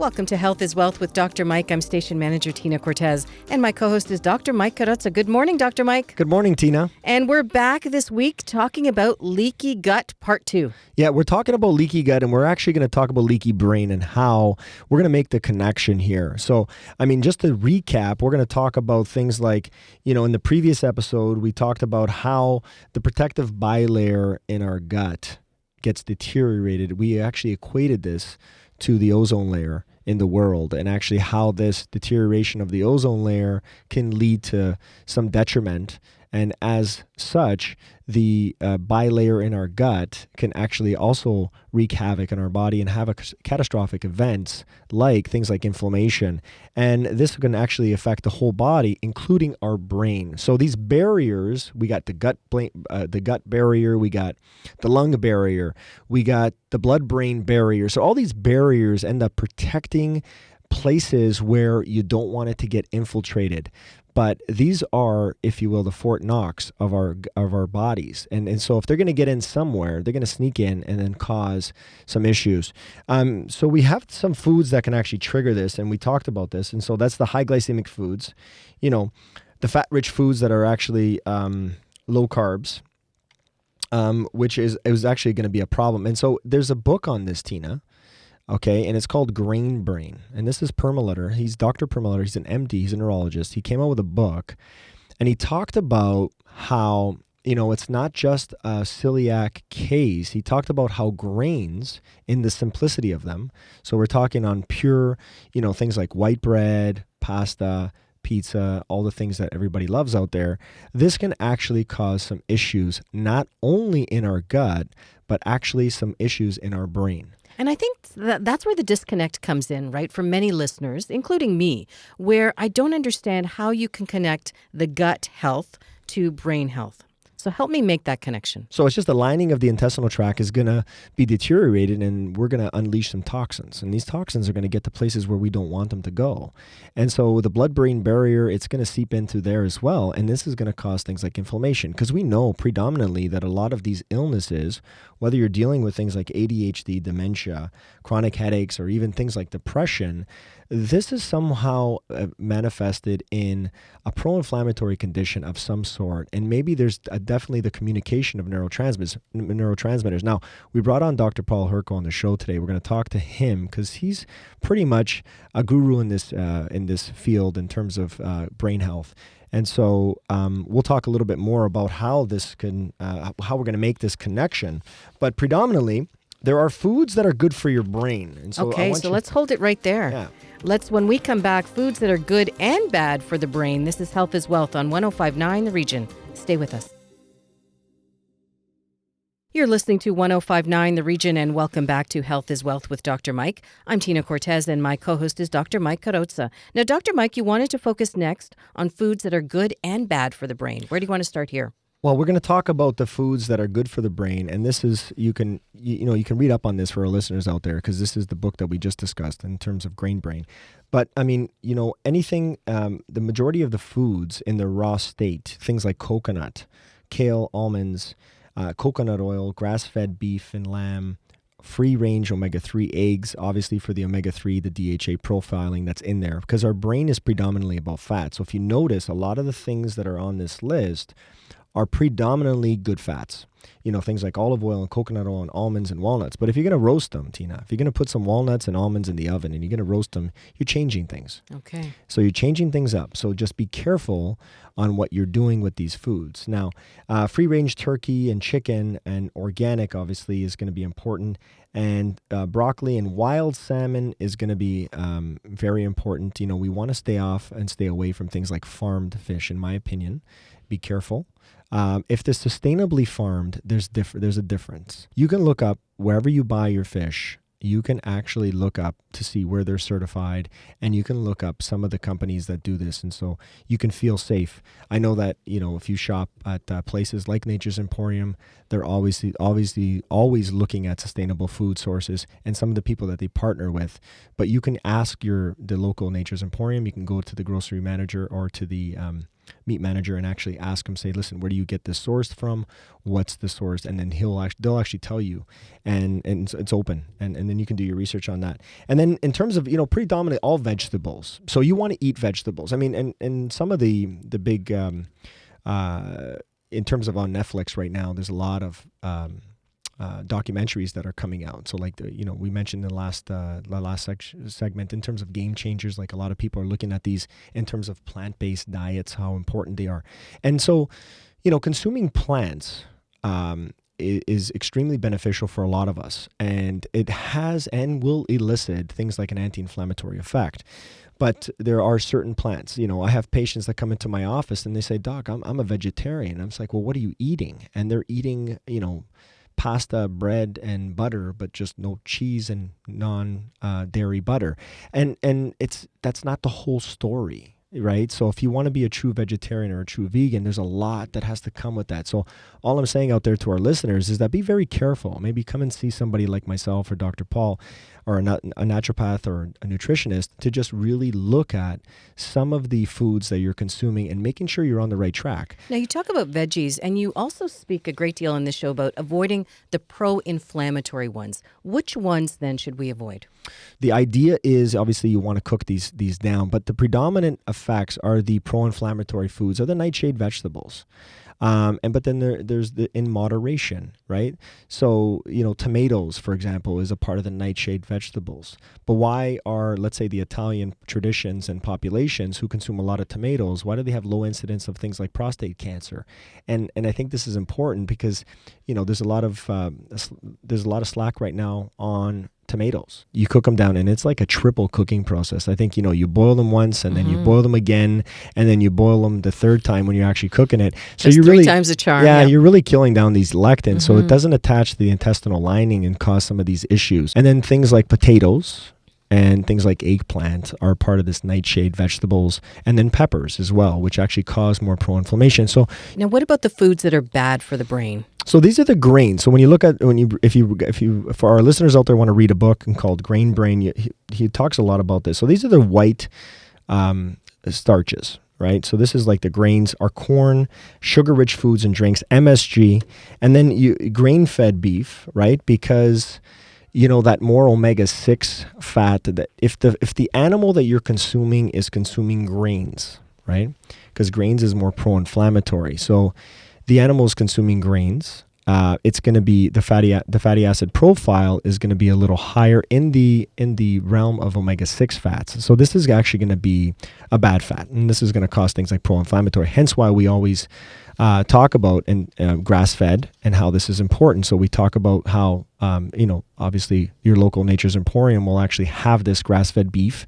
Welcome to Health is Wealth with Dr. Mike. I'm Station Manager Tina Cortez, and my co-host is Dr. Mike Carrozza. Good morning, Dr. Mike. Good morning, Tina. And we're back this week talking about leaky gut part 2. Yeah, we're talking about leaky gut, and we're actually going to talk about leaky brain and how we're going to make the connection here. So, just to recap, we're going to talk about things like, in the previous episode, we talked about how the protective bilayer in our gut gets deteriorated. We actually equated this to the ozone layer in the world, and actually how this deterioration of the ozone layer can lead to some detriment. And as such, the bilayer in our gut can actually also wreak havoc in our body and have catastrophic events like things like inflammation. And this can actually affect the whole body, including our brain. So these barriers, we got the gut barrier, we got the lung barrier, we got the blood-brain barrier. So all these barriers end up protecting places where you don't want it to get infiltrated. But these are, if you will, the Fort Knox of our bodies. And so if they're going to get in somewhere, they're going to sneak in and then cause some issues. So we have some foods that can actually trigger this, and we talked about this. And so that's the high glycemic foods, the fat-rich foods that are actually low carbs, which is actually going to be a problem. And so there's a book on this, Tina. Okay, and it's called Grain Brain. And this is Perlmutter. He's Dr. Perlmutter. He's an MD. He's a neurologist. He came out with a book, and he talked about how, it's not just a celiac case. He talked about how grains, in the simplicity of them, so we're talking on pure, things like white bread, pasta, pizza, all the things that everybody loves out there, this can actually cause some issues, not only in our gut, but actually some issues in our brain. And I think that's where the disconnect comes in, right, for many listeners, including me, where I don't understand how you can connect the gut health to brain health. So help me make that connection. So it's just the lining of the intestinal tract is going to be deteriorated, and we're going to unleash some toxins. And these toxins are going to get to places where we don't want them to go. And so the blood-brain barrier, it's going to seep into there as well. And this is going to cause things like inflammation, because we know predominantly that a lot of these illnesses, whether you're dealing with things like ADHD, dementia, chronic headaches, or even things like depression, this is somehow manifested in a pro-inflammatory condition of some sort. And maybe there's definitely the communication of neurotransmitters. Now, we brought on Dr. Paul Herko on the show today. We're going to talk to him because he's pretty much a guru in this field in terms of brain health. And so we'll talk a little bit more about how this can, how we're going to make this connection. But predominantly, there are foods that are good for your brain. And so let's hold it right there. Yeah. When we come back, foods that are good and bad for the brain. This is Health is Wealth on 105.9 The Region. Stay with us. You're listening to 105.9 The Region, and welcome back to Health is Wealth with Dr. Mike. I'm Tina Cortez, and my co-host is Dr. Mike Carrozza. Now, Dr. Mike, you wanted to focus next on foods that are good and bad for the brain. Where do you want to start here? Well, we're going to talk about the foods that are good for the brain, and this is you can read up on this for our listeners out there, because this is the book that we just discussed in terms of Grain Brain. But anything, the majority of the foods in their raw state, things like coconut, kale, almonds, coconut oil, grass-fed beef and lamb, free-range omega-3 eggs, obviously for the omega-3, the DHA profiling that's in there, because our brain is predominantly about fat. So if you notice, a lot of the things that are on this list are predominantly good fats. Things like olive oil and coconut oil and almonds and walnuts. But if you're going to roast them, Tina, if you're going to put some walnuts and almonds in the oven and you're going to roast them, you're changing things. Okay. So you're changing things up. So just be careful on what you're doing with these foods. Now, free-range turkey and chicken and organic, obviously, is going to be important. And broccoli and wild salmon is going to be very important. We want to stay off and stay away from things like farmed fish, in my opinion. Be careful. If they're sustainably farmed, there's a difference. You can look up wherever you buy your fish. You can actually look up to see where they're certified, and you can look up some of the companies that do this, and so you can feel safe. I know that if you shop at places like Nature's Emporium, they're always looking at sustainable food sources and some of the people that they partner with. But you can ask the local Nature's Emporium. You can go to the grocery manager or to the meat manager and actually ask them, say, listen, where do you get this sourced from? What's the source? And then they'll actually tell you, and it's open, and then you can do your research on that. And then in terms of, predominantly all vegetables. So you want to eat vegetables. I mean, and some of the big, in terms of on Netflix right now, there's a lot of documentaries that are coming out. So like we mentioned in the last segment in terms of game changers, like a lot of people are looking at these in terms of plant-based diets, how important they are. And so, consuming plants is extremely beneficial for a lot of us, and it has and will elicit things like an anti-inflammatory effect. But there are certain plants, I have patients that come into my office and they say, Doc, I'm a vegetarian. I'm just like, well, what are you eating? And they're eating, pasta, bread, and butter, but just no cheese and non-dairy butter. And that's not the whole story, right? So if you want to be a true vegetarian or a true vegan, there's a lot that has to come with that. So all I'm saying out there to our listeners is that be very careful. Maybe come and see somebody like myself or Dr. Paul or a naturopath or a nutritionist to just really look at some of the foods that you're consuming and making sure you're on the right track. Now, you talk about veggies, and you also speak a great deal in this show about avoiding the pro-inflammatory ones. Which ones, then, should we avoid? The idea is, obviously, you want to cook these down, but the predominant effects are the pro-inflammatory foods, are the nightshade vegetables. But then there's the in moderation, right? So, tomatoes, for example, is a part of the nightshade vegetables. But why are, let's say, the Italian traditions and populations who consume a lot of tomatoes, why do they have low incidence of things like prostate cancer? And I think this is important because, there's a lot of slack right now on tomatoes. You cook them down and it's like a triple cooking process. I think, you boil them once and then you boil them again and then you boil them the third time when you're actually cooking it. So just you're three really, times the charm. Yeah, you're really killing down these lectins. So it doesn't attach to the intestinal lining and cause some of these issues. And then things like potatoes and things like eggplant are part of this nightshade vegetables, and then peppers as well, which actually cause more pro-inflammation. So now, what about the foods that are bad for the brain? So these are the grains. So when you look at if you for our listeners out there want to read a book called Grain Brain, he talks a lot about this. So these are the white starches, right? So this is like the grains are corn, sugar-rich foods and drinks, MSG, and then grain-fed beef, right? Because that more omega-6 fat, that if the animal that you're consuming is consuming grains, right? Because grains is more pro-inflammatory. So the animal is consuming grains. It's going to be the fatty acid profile is going to be a little higher in the realm of omega-6 fats. So this is actually going to be a bad fat, and this is going to cause things like pro-inflammatory. Hence why we always talk about grass-fed and how this is important. So we talk about how obviously your local Nature's Emporium will actually have this grass-fed beef,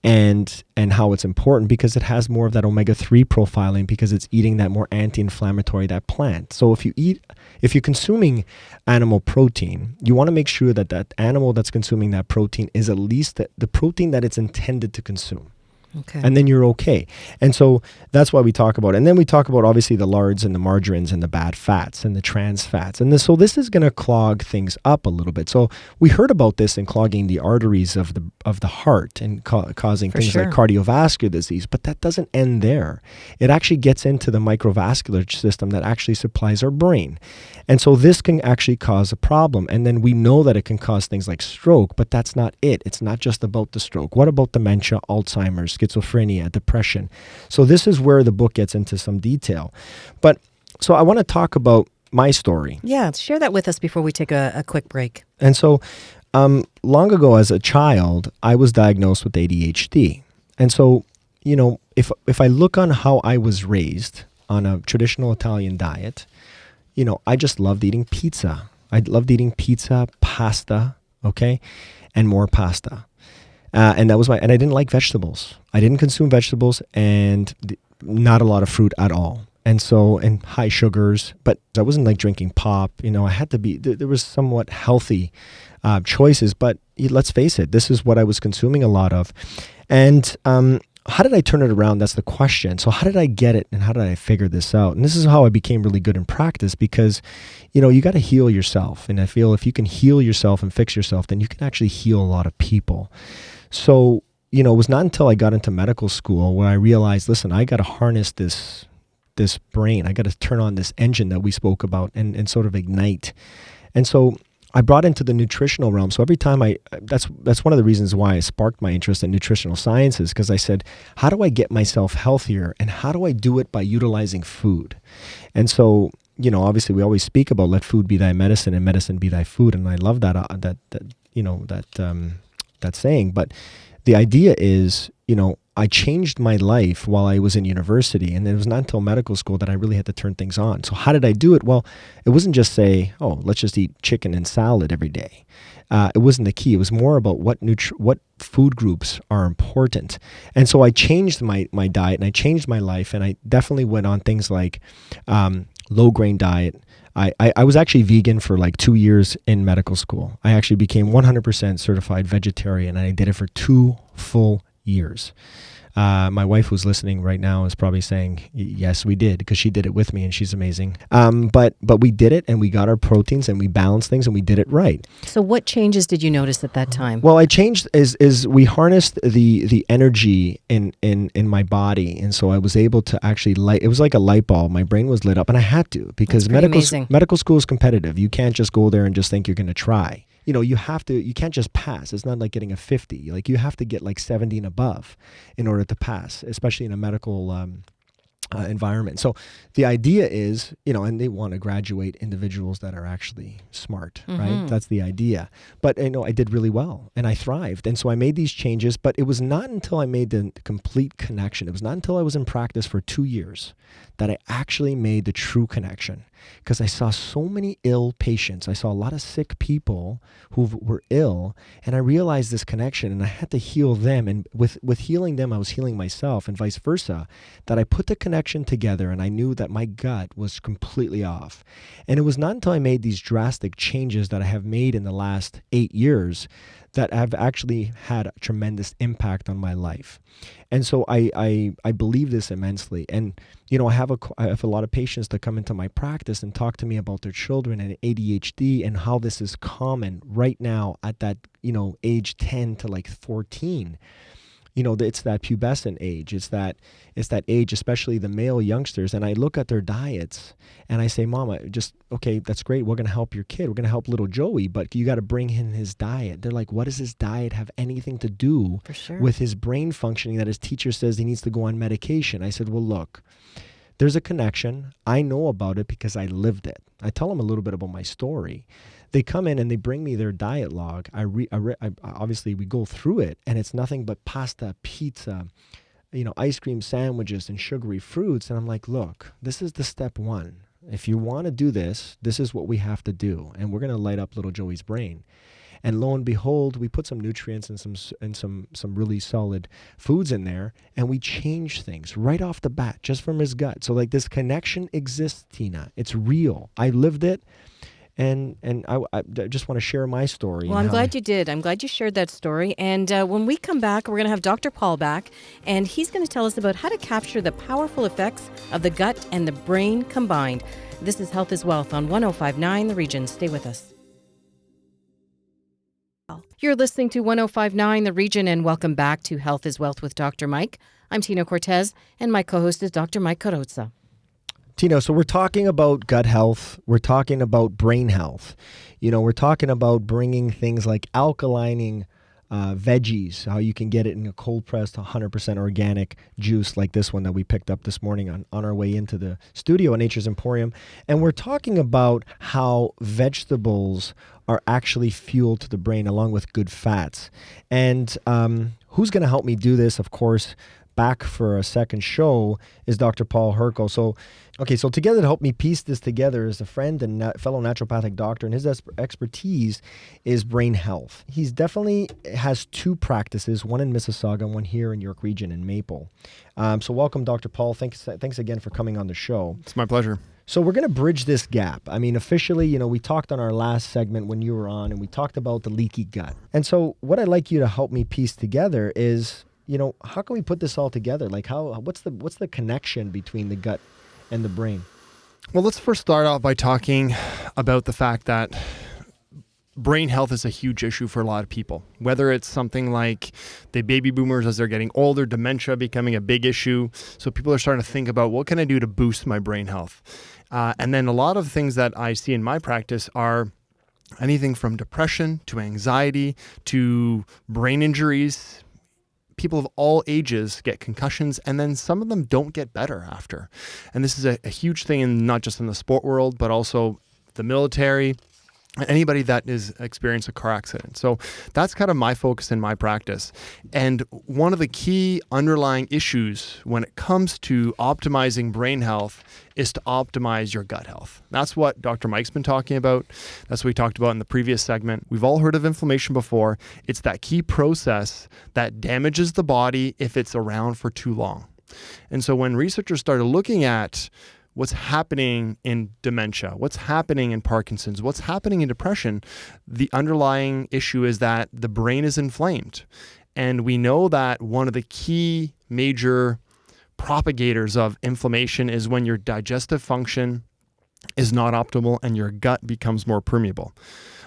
and how it's important because it has more of that omega-3 profiling because it's eating that more anti-inflammatory, that plant. So if you're consuming animal protein, you want to make sure that animal that's consuming that protein is at least the protein that it's intended to consume. Okay. And then you're okay. And so that's why we talk about it. And then we talk about obviously the lards and the margarines and the bad fats and the trans fats. And so this is going to clog things up a little bit. So we heard about this in clogging the arteries of the heart and causing things like cardiovascular disease. But that doesn't end there. It actually gets into the microvascular system that actually supplies our brain. And so this can actually cause a problem. And then we know that it can cause things like stroke, but that's not it. It's not just about the stroke. What about dementia, Alzheimer's, schizophrenia, depression? So this is where the book gets into some detail. But so I want to talk about my story. Yeah, share that with us before we take a quick break. And so long ago as a child, I was diagnosed with ADHD. And so, if I look on how I was raised on a traditional Italian diet, I just loved eating pizza. I loved eating pizza, pasta, okay, and more pasta. And that was and I didn't like vegetables. I didn't consume vegetables and not a lot of fruit at all. And so, and high sugars, but I wasn't like drinking pop. I had to be, there was somewhat healthy choices, but let's face it, this is what I was consuming a lot of. And how did I turn it around? That's the question. So how did I get it and how did I figure this out? And this is how I became really good in practice because, you got to heal yourself. And I feel if you can heal yourself and fix yourself, then you can actually heal a lot of people. So, it was not until I got into medical school where I realized, listen, I got to harness this brain. I got to turn on this engine that we spoke about and sort of ignite. And so I brought into the nutritional realm. So every time that's one of the reasons why I sparked my interest in nutritional sciences, because I said, how do I get myself healthier, and how do I do it by utilizing food? And so, obviously we always speak about let food be thy medicine and medicine be thy food. And I love that saying. But the idea is, I changed my life while I was in university, and it was not until medical school that I really had to turn things on. So how did I do it? Well, it wasn't just say, oh, let's just eat chicken and salad every day. It wasn't the key. It was more about what food groups are important. And so I changed my diet, and I changed my life, and I definitely went on things like low grain diet. I was actually vegan for like 2 years in medical school. I actually became 100% certified vegetarian, and I did it for 2 full years. My wife who's listening right now is probably saying, yes, we did, because she did it with me and she's amazing. But we did it, and we got our proteins, and we balanced things, and we did it right. So what changes did you notice at that time? Well, I changed is we harnessed the energy in my body. And so I was able to actually it was like a light bulb. My brain was lit up, and I had to, because medical school is competitive. You can't just go there and just think you're going to try. You can't just pass. It's not like getting a 50. Like, you have to get like 70 and above in order to pass, especially in a medical environment. So the idea is, and they want to graduate individuals that are actually smart, right? That's the idea. But I did really well, and I thrived. And so I made these changes, but it was not until I made the complete connection. It was not until I was in practice for 2 years that I actually made the true connection, because I saw so many ill patients. I saw a lot of sick people who were ill, and I realized this connection, and I had to heal them. And with healing them, I was healing myself, and vice versa, that I put the connection together, and I knew that my gut was completely off. And it was not until I made these drastic changes that I have made in the last 8 years that have actually had a tremendous impact on my life. And so I believe this immensely. And, I have a lot of patients that come into my practice and talk to me about their children and ADHD, and how this is common right now at that, age 10 to like 14. It's that pubescent age. It's that age, especially the male youngsters. And I look at their diets, and I say, Mama, okay, that's great. We're going to help your kid. We're going to help little Joey, but you got to bring in his diet. They're like, what does his diet have anything to do with his brain functioning that his teacher says he needs to go on medication? I said, well, look, there's a connection. I know about it because I lived it. I tell them a little bit about my story. They come in and they bring me their diet log. Obviously, we go through it, and it's nothing but pasta, pizza, ice cream sandwiches, and sugary fruits. And I'm like, look, this is the step 1. If you want to do this, this is what we have to do, and we're going to light up little Joey's brain. And lo and behold, we put some nutrients and some really solid foods in there, and we change things right off the bat just from his gut. So like, this connection exists, Tina. It's real. I lived it. And I just want to share my story. Well, I'm glad you did. I'm glad you shared that story. And when we come back, we're going to have Dr. Paul back, and he's going to tell us about how to capture the powerful effects of the gut and the brain combined. This is Health is Wealth on 105.9 The Region. Stay with us. You're listening to 105.9 The Region, and welcome back to Health is Wealth with Dr. Mike. I'm Tina Cortez, and my co-host is Dr. Mike Carrozza. Tino, so we're talking about gut health. We're talking about brain health. We're talking about bringing things like alkalining veggies, how you can get it in a cold-pressed, 100% organic juice like this one that we picked up this morning on our way into the studio at Nature's Emporium. And we're talking about how vegetables are actually fuel to the brain along with good fats. And who's going to help me do this? Of course, back for a second show is Dr. Paul Herkel. So together to help me piece this together is a friend and fellow naturopathic doctor, and his expertise is brain health. He's definitely has 2 practices, one in Mississauga and one here in York Region in Maple. So welcome, Dr. Paul. Thanks again for coming on the show. It's my pleasure. So we're going to bridge this gap. I mean, officially, we talked on our last segment when you were on, and we talked about the leaky gut. And so what I'd like you to help me piece together is, how can we put this all together? Like, what's the connection between the gut and the brain? Well, let's first start off by talking about the fact that brain health is a huge issue for a lot of people, whether it's something like the baby boomers as they're getting older, dementia becoming a big issue. So people are starting to think about, what can I do to boost my brain health? And then a lot of things that I see in my practice are anything from depression to anxiety to brain injuries. People of all ages get concussions, and then some of them don't get better after. And this is a huge thing, in not just in the sport world, but also the military, anybody that is experienced a car accident. So that's kind of my focus in my practice. And one of the key underlying issues when it comes to optimizing brain health is to optimize your gut health. That's what Dr. Mike's been talking about. That's what we talked about in the previous segment. We've all heard of inflammation before. It's that key process that damages the body if it's around for too long. And so when researchers started looking at what's happening in dementia, what's happening in Parkinson's, what's happening in depression, the underlying issue is that the brain is inflamed. And we know that one of the key major propagators of inflammation is when your digestive function is not optimal and your gut becomes more permeable.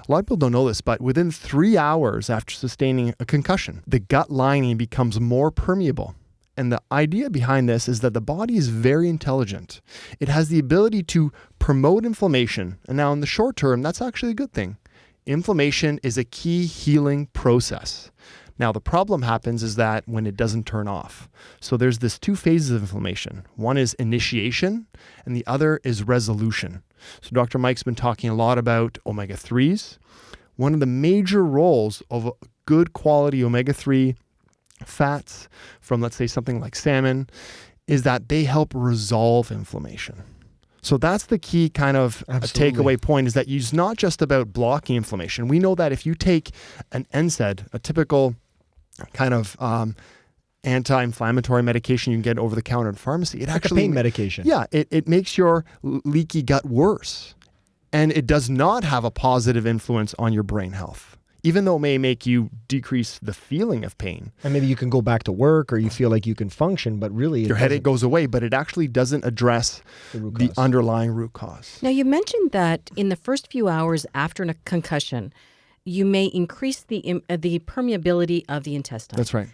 A lot of people don't know this, but within 3 hours after sustaining a concussion, the gut lining becomes more permeable. And the idea behind this is that the body is very intelligent. It has the ability to promote inflammation. And now in the short term, that's actually a good thing. Inflammation is a key healing process. Now, the problem happens is that when it doesn't turn off. So there's this 2 phases of inflammation. One is initiation and the other is resolution. So Dr. Mike's been talking a lot about omega-3s. One of the major roles of good quality omega-3 fats from, let's say, something like salmon, is that they help resolve inflammation. So that's the key kind of takeaway point, is that it's not just about blocking inflammation. We know that if you take an NSAID, a typical kind of anti-inflammatory medication you can get over the counter in pharmacy, it like actually a pain medication. Yeah, it makes your leaky gut worse. And it does not have a positive influence on your brain health, even though it may make you decrease the feeling of pain. And maybe you can go back to work, or you feel like you can function, but really your headache goes away, but it actually doesn't address the underlying root cause. Now, you mentioned that in the first few hours after a concussion, you may increase the permeability of the intestine. That's right.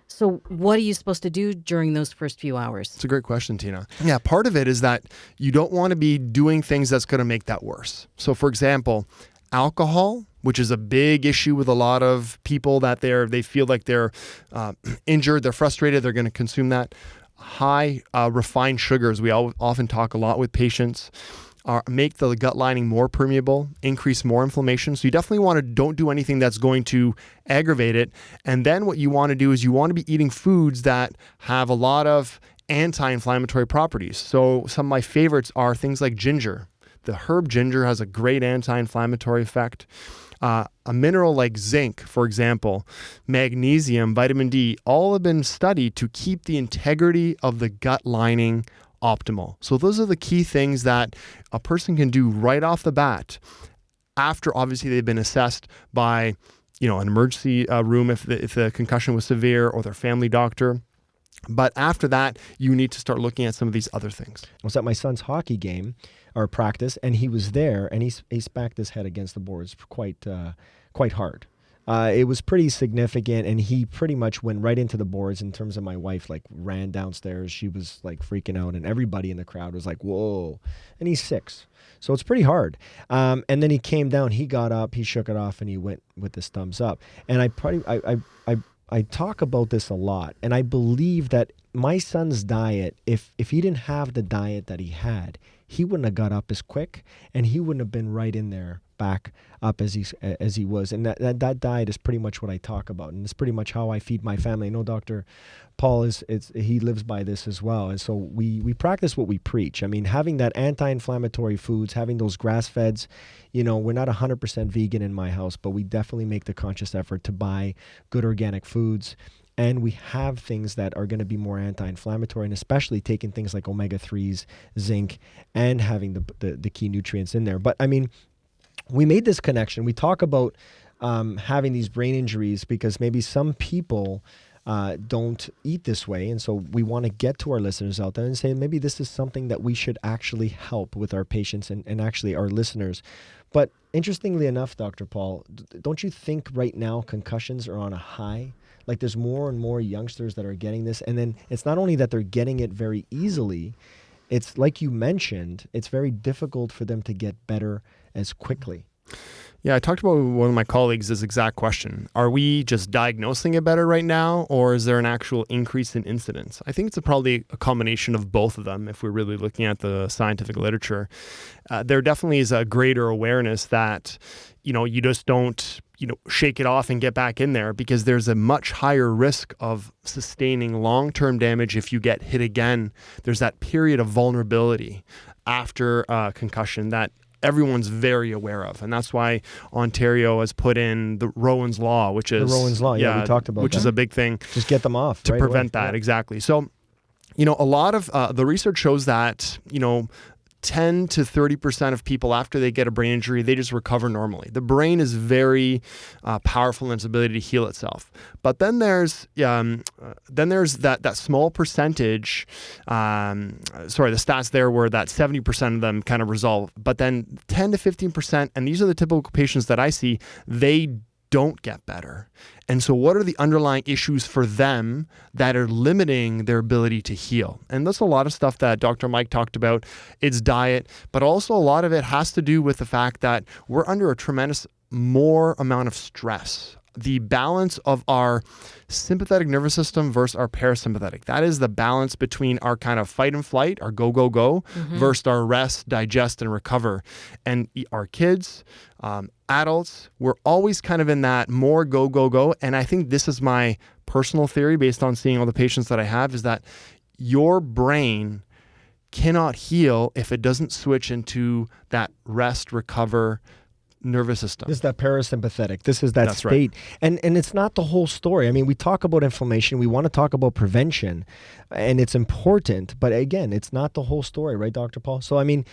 So what are you supposed to do during those first few hours? It's a great question, Tina. Yeah, part of it is that you don't want to be doing things that's going to make that worse. So for example, alcohol, which is a big issue with a lot of people, that they feel like they're injured, they're frustrated, they're going to consume that. High refined sugars, we often talk a lot with patients, make the gut lining more permeable, increase more inflammation. So you definitely don't do anything that's going to aggravate it. And then what you want to do is you want to be eating foods that have a lot of anti-inflammatory properties. So some of my favorites are things like ginger. The herb ginger has a great anti-inflammatory effect. A mineral like zinc, for example, magnesium, vitamin D, all have been studied to keep the integrity of the gut lining optimal. So those are the key things that a person can do right off the bat, after obviously they've been assessed by, an emergency room if the concussion was severe, or their family doctor. But after that, you need to start looking at some of these other things. I was at my son's hockey game or practice, and he was there, and he smacked his head against the boards quite hard. It was pretty significant, and he pretty much went right into the boards. In terms of my wife, like, ran downstairs. She was like freaking out, and everybody in the crowd was like, whoa. And he's 6. So it's pretty hard. And then he came down, he got up, he shook it off, and he went with his thumbs up. And I talk about this a lot, and I believe that my son's diet, if he didn't have the diet that he had, he wouldn't have got up as quick, and he wouldn't have been right in there back up as he was. And that diet is pretty much what I talk about, and it's pretty much how I feed my family. I know Dr. Paul he lives by this as well, and so we practice what we preach. I mean, having that anti-inflammatory foods, having those grass-feds, we're not 100% vegan in my house, but we definitely make the conscious effort to buy good organic foods. And we have things that are going to be more anti-inflammatory, and especially taking things like omega-3s, zinc, and having the key nutrients in there. But I mean, we made this connection. We talk about having these brain injuries because maybe some people don't eat this way. And so we want to get to our listeners out there and say, maybe this is something that we should actually help with our patients and actually our listeners. But interestingly enough, Dr. Paul, don't you think right now concussions are on a high? Like there's more and more youngsters that are getting this. And then it's not only that they're getting it very easily, it's like you mentioned, it's very difficult for them to get better as quickly. Yeah, I talked about one of my colleagues this exact question. Are we just diagnosing it better right now, or is there an actual increase in incidence? I think it's probably a combination of both of them if we're really looking at the scientific literature. There definitely is a greater awareness that, you just don't, shake it off and get back in there, because there's a much higher risk of sustaining long-term damage if you get hit again. There's that period of vulnerability after concussion that everyone's very aware of. And that's why Ontario has put in the Rowan's Law, which is... The Rowan's Law, yeah, we talked about which that. is a big thing. Just get them off. To right prevent away. that, Yeah. exactly. So, a lot of the research shows that, 10 to 30% of people after they get a brain injury, they just recover normally. The brain is very powerful in its ability to heal itself. But then there's that small percentage. The stats there were that 70% of them kind of resolve. But then 10 to 15%, and these are the typical patients that I see, they don't get better. And so what are the underlying issues for them that are limiting their ability to heal? And that's a lot of stuff that Dr. Mike talked about. It's diet, but also a lot of it has to do with the fact that we're under a tremendous more amount of stress. The balance of our sympathetic nervous system versus our parasympathetic. That is the balance between our kind of fight and flight, our go, go, go, versus our rest, digest, and recover. And our kids, adults, we're always kind of in that more go, go, go. And I think this is my personal theory based on seeing all the patients that I have, is that your brain cannot heal if it doesn't switch into that rest, recover, nervous system. This is that parasympathetic. This is that That's state. right. And it's not the whole story. I mean, we talk about inflammation. We want to talk about prevention, and it's important. But again, it's not the whole story, right, Dr. Paul? So, I mean,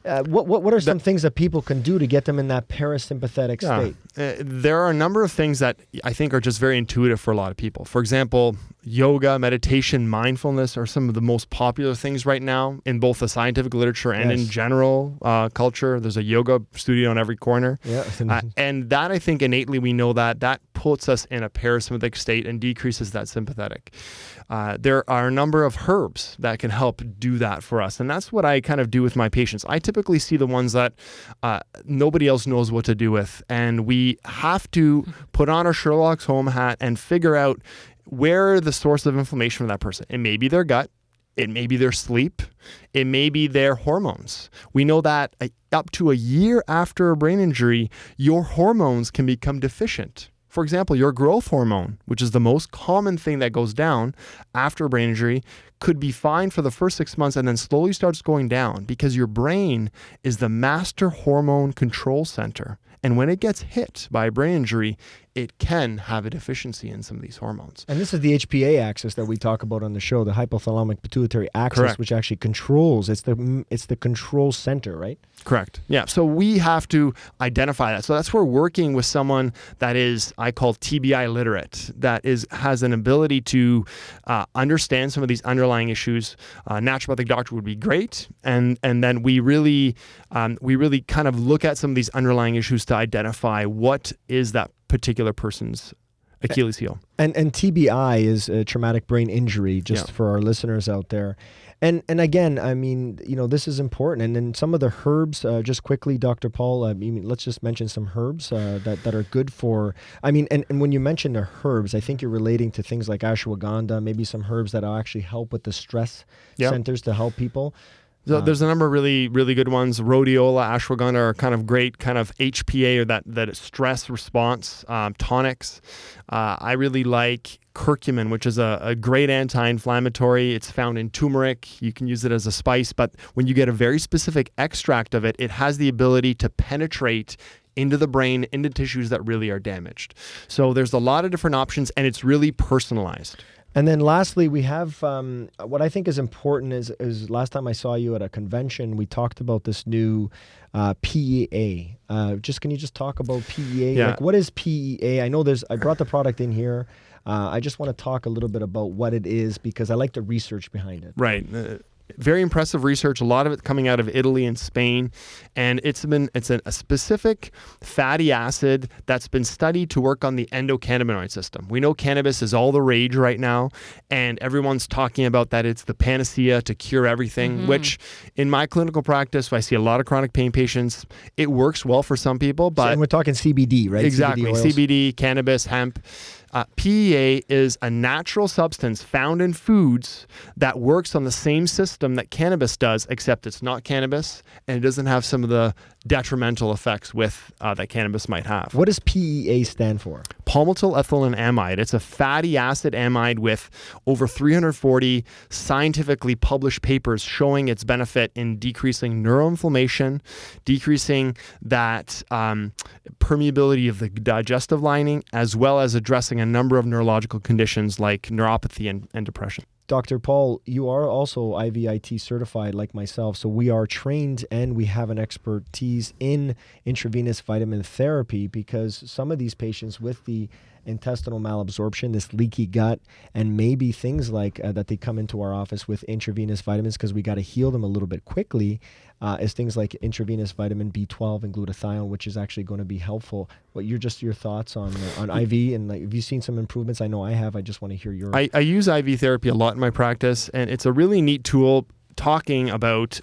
what are some things that people can do to get them in that parasympathetic state? There are a number of things that I think are just very intuitive for a lot of people. For example, yoga, meditation, mindfulness are some of the most popular things right now in both the scientific literature and in general culture. There's a yoga studio on every corner. Yeah. And that, I think, innately we know that puts us in a parasympathetic state and decreases that sympathetic. There are a number of herbs that can help do that for us. And that's what I kind of do with my patients. I typically see the ones that nobody else knows what to do with. And we have to put on our Sherlock Holmes hat and figure out where the source of inflammation for that person. It may be their gut. It may be their sleep. It may be their hormones. We know that up to a year after a brain injury, your hormones can become deficient. For example, your growth hormone, which is the most common thing that goes down after a brain injury, could be fine for the first 6 months and then slowly starts going down, because your brain is the master hormone control center. And when it gets hit by a brain injury, it can have a deficiency in some of these hormones. And this is the HPA axis that we talk about on the show, the hypothalamic pituitary axis, Correct. which actually controls. It's the control center, right? Correct. Yeah. So we have to identify that. So that's where working with someone that is, I call TBI literate, that has an ability to understand some of these underlying issues. Naturopathic doctor would be great, and then we really kind of look at some of these underlying issues to identify what is that particular person's Achilles heel. And TBI is a traumatic brain injury, just for our listeners out there. And again, I mean, this is important. And then some of the herbs, just quickly, Dr. Paul, let's just mention some herbs that are good for, and when you mention the herbs, I think you're relating to things like ashwagandha, maybe some herbs that will actually help with the stress centers to help people. So there's a number of really, really good ones. Rhodiola, ashwagandha are kind of great, kind of HPA, or that stress response tonics. I really like curcumin, which is a great anti-inflammatory. It's found in turmeric. You can use it as a spice, but when you get a very specific extract of it, it has the ability to penetrate into the brain, into tissues that really are damaged. So there's a lot of different options, and it's really personalized. And then lastly, we have what I think is important is last time I saw you at a convention, we talked about this new PEA. Can you just talk about PEA? Yeah. Like, what is PEA? I know I brought the product in here. I just want to talk a little bit about what it is because I like the research behind it. Right. Very impressive research, a lot of it coming out of Italy and Spain. And it's a specific fatty acid that's been studied to work on the endocannabinoid system. We know cannabis is all the rage right now, and everyone's talking about that it's the panacea to cure everything, which in my clinical practice, I see a lot of chronic pain patients. It works well for some people, but... And we're talking CBD, right? Exactly. CBD, cannabis, hemp. PEA is a natural substance found in foods that works on the same system that cannabis does, except it's not cannabis and it doesn't have some of the detrimental effects that cannabis might have. What does PEA stand for? Palmitoylethylene amide. It's a fatty acid amide with over 340 scientifically published papers showing its benefit in decreasing neuroinflammation, decreasing that permeability of the digestive lining, as well as addressing a number of neurological conditions like neuropathy and depression. Dr. Paul, you are also IVIT certified like myself, so we are trained and we have an expertise in intravenous vitamin therapy because some of these patients with the intestinal malabsorption, this leaky gut, and maybe things like that they come into our office with intravenous vitamins because we got to heal them a little bit quickly, is things like intravenous vitamin B12 and glutathione, which is actually going to be helpful. Your thoughts on IV, and have you seen some improvements? I know I have. I just want to hear your... I use IV therapy a lot in my practice, and it's a really neat tool talking about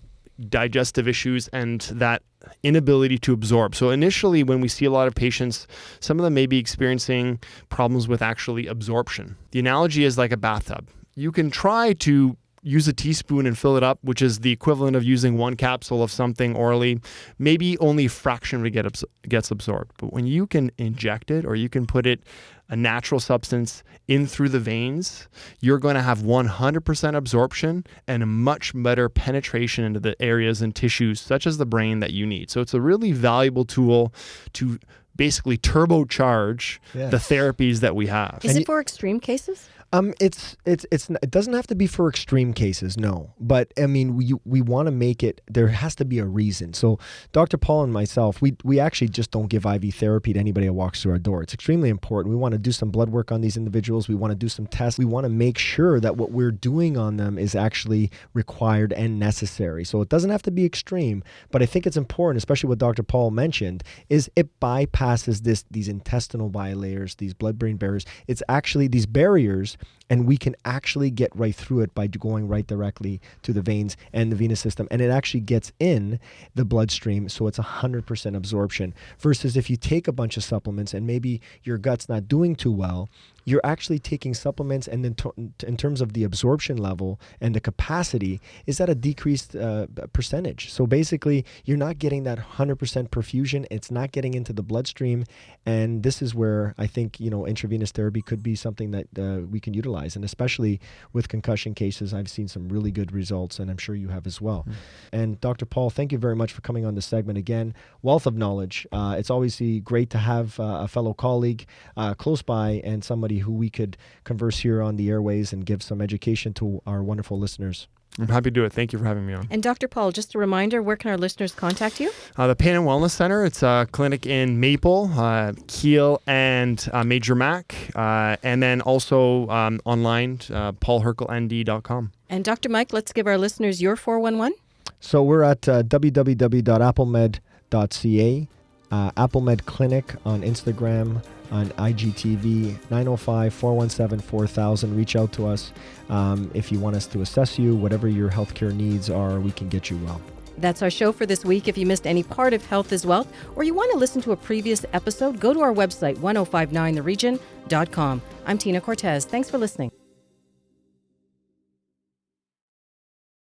digestive issues and that inability to absorb. So initially, when we see a lot of patients, some of them may be experiencing problems with actually absorption. The analogy is like a bathtub. You can try to use a teaspoon and fill it up, which is the equivalent of using one capsule of something orally. Maybe only a fraction of it gets absorbed. But when you can inject it or you can put it, a natural substance, in through the veins, you're going to have 100% absorption and a much better penetration into the areas and tissues, such as the brain, that you need. So it's a really valuable tool to basically turbocharge the therapies that we have. Is it for extreme cases? It doesn't have to be for extreme cases, no. But I mean, we want to make it. There has to be a reason. So, Dr. Paul and myself, we actually just don't give IV therapy to anybody that walks through our door. It's extremely important. We want to do some blood work on these individuals. We want to do some tests. We want to make sure that what we're doing on them is actually required and necessary. So it doesn't have to be extreme, but I think it's important, especially what Dr. Paul mentioned, is it bypasses these intestinal bilayers, these blood-brain barriers. It's actually these barriers. And we can actually get right through it by going right directly to the veins and the venous system. And it actually gets in the bloodstream, so it's 100% absorption. Versus if you take a bunch of supplements and maybe your gut's not doing too well, you're actually taking supplements, and then in terms of the absorption level and the capacity, is at a decreased percentage. So basically, you're not getting that 100% perfusion. It's not getting into the bloodstream. And this is where I think, intravenous therapy could be something that we can utilize. And especially with concussion cases, I've seen some really good results, and I'm sure you have as well. And Dr. Paul, thank you very much for coming on this segment again. Wealth of knowledge. It's always great to have a fellow colleague close by and somebody who we could converse here on the airways and give some education to our wonderful listeners. I'm happy to do it. Thank you for having me on. And Dr. Paul, just a reminder, where can our listeners contact you? The Pain and Wellness Center. It's a clinic in Maple, Keele, and Major Mac. And then also online, paulherkelnd.com. And Dr. Mike, let's give our listeners your 411. So we're at www.applemed.ca, AppleMed Clinic on Instagram, on IGTV, 905-417-4000. Reach out to us. If you want us to assess you, whatever your healthcare needs are, we can get you well. That's our show for this week. If you missed any part of Health is Wealth, or you want to listen to a previous episode, go to our website, 1059theregion.com. I'm Tina Cortez. Thanks for listening.